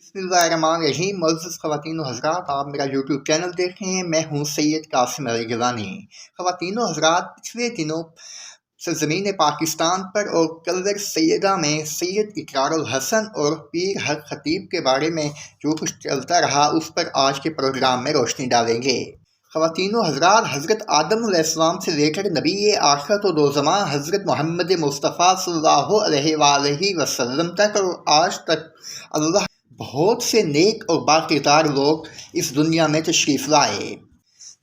बिस्मिल्लाहिर्रहमानिर्रहीम। मुअज़्ज़ज़ ख़वातीन व हज़रात, आप मेरा यूट्यूब चैनल देख रहे हैं। मैं हूँ सैयद कासिम अली गिलानी। ख़वातीन व हज़रात, पिछले दिनों सरज़मीन पाकिस्तान पर और कलर सैयदा में सैयद इकरारुल हसन और पीर हक खतीब के बारे में जो कुछ चलता रहा, उस पर आज के प्रोग्राम में रोशनी डालेंगे। ख़वातीन व हज़रात, हज़रत आदम अलैहिस्सलाम से लेकर नबी आखिरत व दोज़मा हज़रत मोहम्मद मुस्तफ़ा सल्लल्लाहु अलैहि वसल्लम तक और आज तक अल्लाह बहुत से नेक और बाकिरदार लोग इस दुनिया में तशरीफ़ लाए,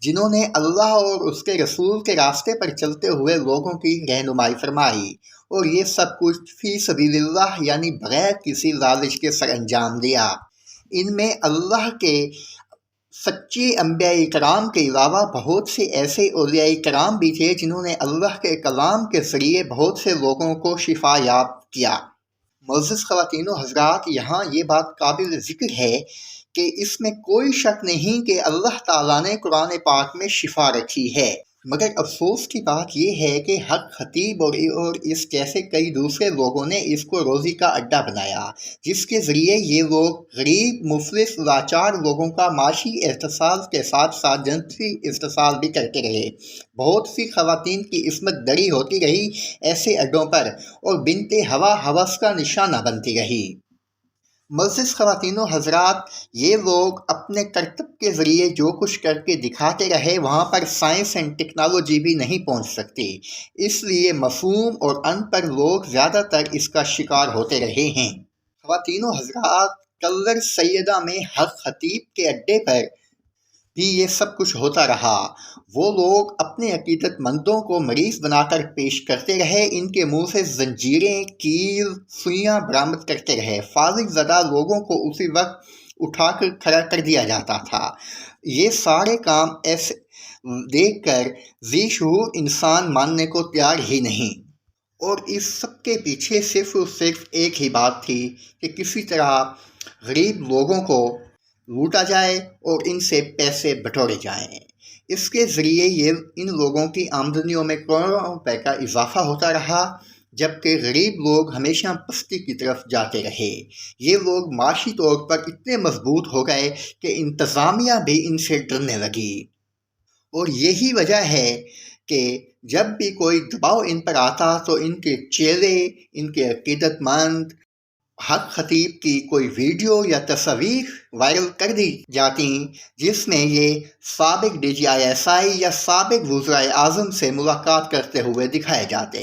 जिन्होंने अल्लाह और उसके रसूल के रास्ते पर चलते हुए लोगों की रहनुमाई फरमाई, और ये सब कुछ फ़ी सबीलिल्लाह यानी बग़ैर किसी लालच के सर अंजाम दिया। इनमें अल्लाह के सच्चे अंबिया कराम के अलावा बहुत से ऐसे औलिया कराम भी थे, जिन्होंने अल्लाह के कलाम के ज़रिए बहुत से लोगों को शिफा याब किया। मुअज़्ज़ज़ ख़वातीन व हज़रात, यहाँ ये बात काबिल ज़िक्र है कि इसमें कोई शक नहीं कि अल्लाह ताला ने कुरान पाक में शिफा रखी है, मगर अफसोस की बात यह है कि हक खतीब और इस जैसे कई दूसरे लोगों ने इसको रोज़ी का अड्डा बनाया, जिसके ज़रिए ये लोग गरीब मुफलिस लाचार लोगों का माशी एहतसाब के साथ साथ जन्सी इस्तेसाल भी करते रहे। बहुत सी ख़वातीन की इस्मत दरी होती रही ऐसे अड्डों पर, और बिनते हवा हवस का निशाना बनती रही। मुअज़्ज़ज़ ख़वातीन व हज़रात, ये लोग अपने करतब के ज़रिए जो कुछ करके दिखाते रहे, वहाँ पर साइंस एंड टेक्नोलॉजी भी नहीं पहुँच सकती, इसलिए मफ़हूम और अनपढ़ लोग ज़्यादातर इसका शिकार होते रहे हैं। ख़वातीन व हज़रात, कलर सैयदा में हक खतीब के अड्डे पर भी ये सब कुछ होता रहा। वो लोग अपने अकीदतमंदों को मरीज़ बनाकर पेश करते रहे, इनके मुंह से जंजीरें, कील, सुइयां बरामद करते रहे। फाजिल ज़दा लोगों को उसी वक्त उठाकर खड़ा कर दिया जाता था। ये सारे काम ऐसे देखकर ज़ी-शऊर इंसान मानने को तैयार ही नहीं, और इस सब के पीछे सिर्फ और सिर्फ एक ही बात थी कि किसी तरह गरीब लोगों को लूटा जाए और इनसे पैसे बटोरे जाएं। इसके ज़रिए ये इन लोगों की आमदनियों में करोड़ों रुपए का इजाफा होता रहा, जबकि गरीब लोग हमेशा पस्ती की तरफ जाते रहे। ये लोग माशी तौर पर इतने मजबूत हो गए कि इंतज़ामिया भी इनसे डरने लगी, और यही वजह है कि जब भी कोई दबाव इन पर आता तो इनके चेहरे, इनके अकीदतमंद हक खतीब की कोई वीडियो या तस्वीर वायरल कर दी जाती, जिसमें ये साबिक DGISI या साबिक वज़ीर आज़म से मुलाकात करते हुए दिखाए जाते।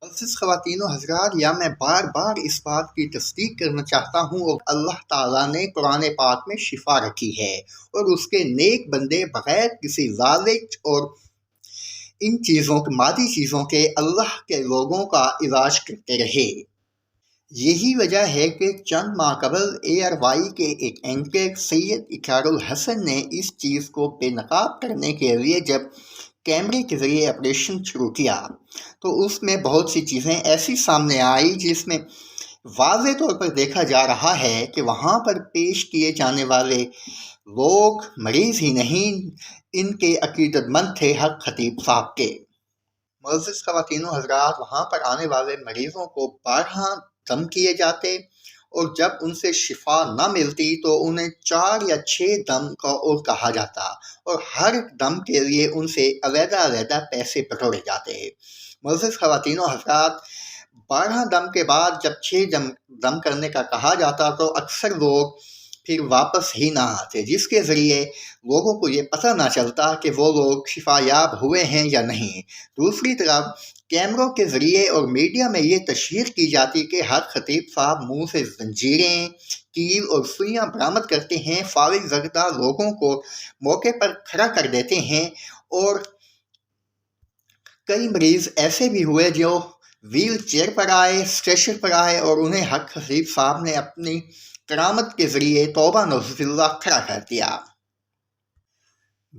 मुअज़्ज़ज़ ख़वातीन व हज़रात, या मैं बार बार इस बात की तस्दीक करना चाहता हूँ, और अल्लाह ताला ने कुरान पाक में शिफा रखी है, और उसके नेक बंदे बग़ैर किसी लालच और इन चीज़ों के मादी चीज़ों के अल्लाह के लोगों का इलाज करते रहे। यही वजह है कि चंद माह कबल ARY के एक एंकर सैयद इकरारुल हसन ने इस चीज़ को बेनकाब करने के लिए जब कैमरे के ज़रिए ऑपरेशन शुरू किया, तो उसमें बहुत सी चीज़ें ऐसी सामने आई जिसमें वाज़े तौर पर देखा जा रहा है कि वहाँ पर पेश किए जाने वाले लोग मरीज़ ही नहीं, इनके अकीदतमंद थे हक खतीब साहब के। मुअज़्ज़ज़ ख़वातीन व हज़रात, वहाँ पर आने वाले मरीज़ों को 12 दम किए जाते, और जब उनसे शिफा न मिलती तो उन्हें 4 या 6 दम का और कहा जाता, और हर दम के लिए उनसे अलग-अलग पैसे बटोरे जाते। मुअज़्ज़ज़ ख़वातीन व हज़रात, 12 दम के बाद जब 6 दम करने का कहा जाता तो अक्सर लोग फिर वापस ही ना आते, जिसके ज़रिए लोगों को ये पता ना चलता कि वो लोग शिफायाब हुए हैं या नहीं। दूसरी तरफ कैमरों के ज़रिए और मीडिया में ये तशहीर की जाती कि हक खतीब साहब मुंह से जंजीरें, कील और सुइयां बरामद करते हैं, फारिग ज़दा लोगों को मौके पर खड़ा कर देते हैं, और कई मरीज़ ऐसे भी हुए जो व्हील चेयर पर आए, स्ट्रेचर पर आए, और उन्हें हक खतीब साहब ने अपनी करामत के ज़रिए तौबा नौज़ुबिल्लाह खड़ा कर दिया।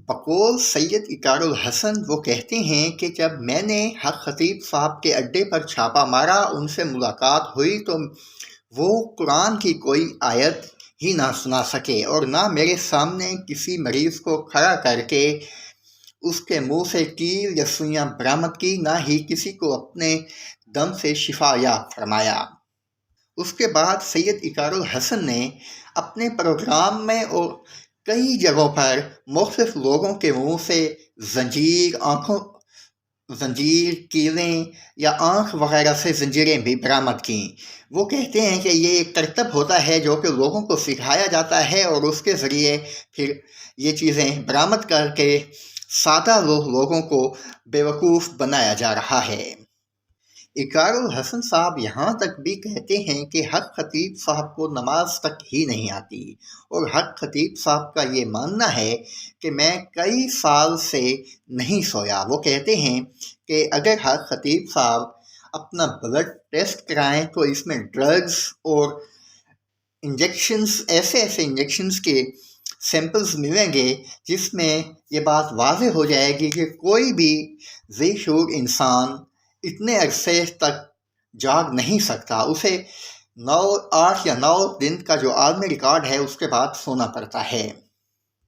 बकौल सैयद इकरारुल हसन वो कहते हैं कि जब मैंने हक खतीब साहब के अड्डे पर छापा मारा, उनसे मुलाकात हुई, तो वो कुरान की कोई आयत ही ना सुना सके, और ना मेरे सामने किसी मरीज़ को खड़ा करके उसके मुंह से कील या सुइयां बरामद की, ना ही किसी को अपने दम से शिफा याब फरमाया। उसके बाद सैयद इकरारुल हसन ने اپنے پروگرام میں اور کئی جگہوں پر مختلف لوگوں کے منہ سے زنجیر، کیلیں یا آنکھ وغیرہ سے زنجیریں بھی برآمد کیں۔ وہ کہتے ہیں کہ یہ ایک کرتب ہوتا ہے جو کہ لوگوں کو سکھایا جاتا ہے اور اس کے ذریعے پھر یہ چیزیں برآمد کر کے سادہ لوگوں کو بیوقوف بنایا جا رہا ہے۔ اقرار الحسن صاحب یہاں تک بھی کہتے ہیں کہ حق خطیب صاحب کو نماز تک ہی نہیں آتی، اور حق خطیب صاحب کا یہ ماننا ہے کہ میں کئی سال سے نہیں سویا۔ وہ کہتے ہیں کہ اگر حق خطیب صاحب اپنا بلڈ ٹیسٹ کرائیں تو اس میں ڈرگز اور انجیکشنز، ایسے انجیکشنز کے سیمپلز ملیں گے جس میں یہ بات واضح ہو جائے گی کہ کوئی بھی ذی شعور انسان اتنے عرصے تک جاگ نہیں سکتا، اسے 8 یا 9 دن کا جو عالمی ریکارڈ ہے اس کے بعد سونا پڑتا ہے۔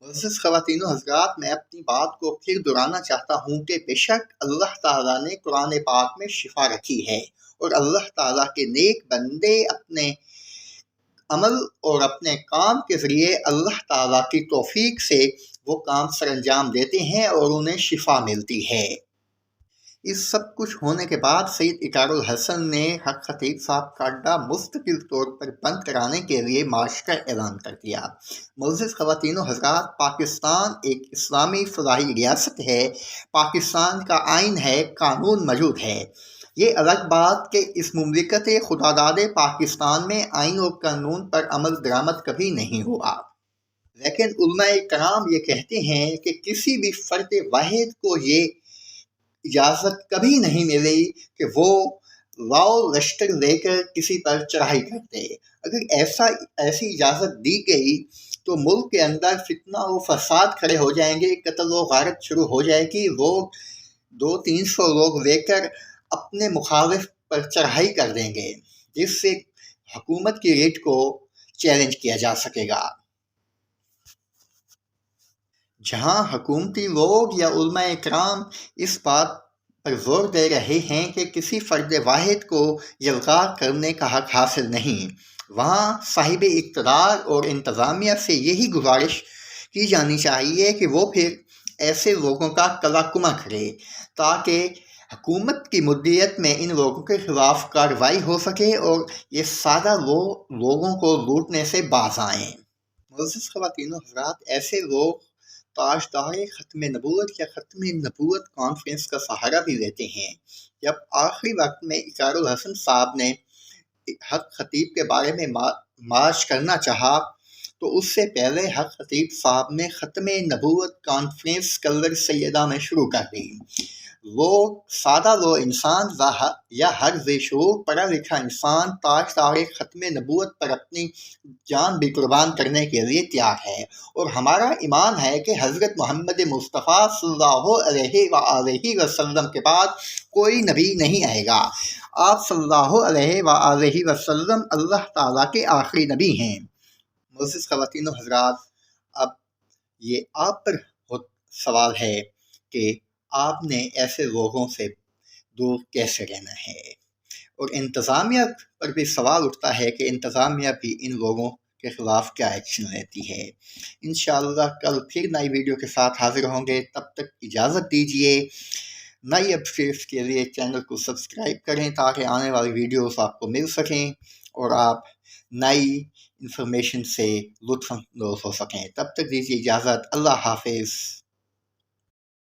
معزز خواتین و حضرات، میں اپنی بات کو پھر دہرانا چاہتا ہوں کہ بے شک اللہ تعالیٰ نے قرآن پاک میں شفا رکھی ہے، اور اللہ تعالیٰ کے نیک بندے اپنے عمل اور اپنے کام کے ذریعے اللہ تعالیٰ کی توفیق سے وہ کام سر انجام دیتے ہیں اور انہیں شفا ملتی ہے۔ اس سب کچھ ہونے کے بعد سید اقرار الحسن نے حق خطیب صاحب کا اڈا مستقل طور پر بند کرانے کے لیے مارچ کا اعلان کر دیا۔ معزز خواتین و حضرات، پاکستان ایک اسلامی فلاحی ریاست ہے، پاکستان کا آئین ہے، قانون موجود ہے۔ یہ الگ بات کہ اس مملکت خداداد پاکستان میں آئین و قانون پر عمل درآمد کبھی نہیں ہوا، لیکن علماء کرام یہ کہتے ہیں کہ کسی بھی فرد واحد کو یہ اجازت کبھی نہیں ملی کہ وہ لاؤ لشکر لے کر کسی پر چڑھائی کرتے۔ اگر ایسی اجازت دی گئی تو ملک کے اندر فتنہ و فساد کھڑے ہو جائیں گے، قتل و غارت شروع ہو جائے گی، لوگ 200-300 لوگ لے کر اپنے مخالف پر چڑھائی کر دیں گے، جس سے حکومت کی ریٹ کو چیلنج کیا جا سکے گا۔ جہاں حکومتی لوگ یا علماء کرام اس بات پر زور دے رہے ہیں کہ کسی فرد واحد کو یلغار کرنے کا حق حاصل نہیں، وہاں صاحب اقتدار اور انتظامیہ سے یہی گزارش کی جانی چاہیے کہ وہ پھر ایسے لوگوں کا کلا کما کرے تاکہ حکومت کی مدیت میں ان لوگوں کے خلاف کارروائی ہو سکے اور یہ سادہ لوگوں کو لوٹنے سے باز آئیں۔ معزز خواتین و حضرات، ایسے لوگ تاجدار ختم نبوت یا ختم نبوت کانفرنس کا سہارا بھی لیتے ہیں۔ جب آخری وقت میں اقرار الحسن صاحب نے حق خطیب کے بارے میں مارچ کرنا چاہا تو اس سے پہلے حق خطیب صاحب نے ختم نبوت کانفرنس کلر سیدہ میں شروع کر دی۔ لوگ، سادہ انسان یا ہر ذی شعور پڑھا لکھا انسان تاجدار ختم نبوت پر اپنی جان بھی قربان کرنے کے لیے تیار ہے، اور ہمارا ایمان ہے کہ حضرت محمد مصطفیٰ صلی اللہ علیہ وآلہ وسلم کے بعد کوئی نبی نہیں آئے گا۔ آپ صلی اللہ علیہ وآلہ وسلم اللہ تعالیٰ کے آخری نبی ہیں۔ معزز خواتین و حضرات، اب یہ آپ پر سوال ہے کہ آپ نے ایسے لوگوں سے دور کیسے رہنا ہے، اور انتظامیہ پر بھی سوال اٹھتا ہے کہ انتظامیہ بھی ان لوگوں کے خلاف کیا ایکشن لیتی ہے۔ انشاءاللہ کل پھر نئی ویڈیو کے ساتھ حاضر ہوں گے، تب تک اجازت دیجیے۔ نئی اپڈیٹس کے لیے چینل کو سبسکرائب کریں تاکہ آنے والی ویڈیوز آپ کو مل سکیں اور آپ نئی انفارمیشن سے لطف اندوز ہو سکیں۔ تب تک دیجیے اجازت، اللہ حافظ۔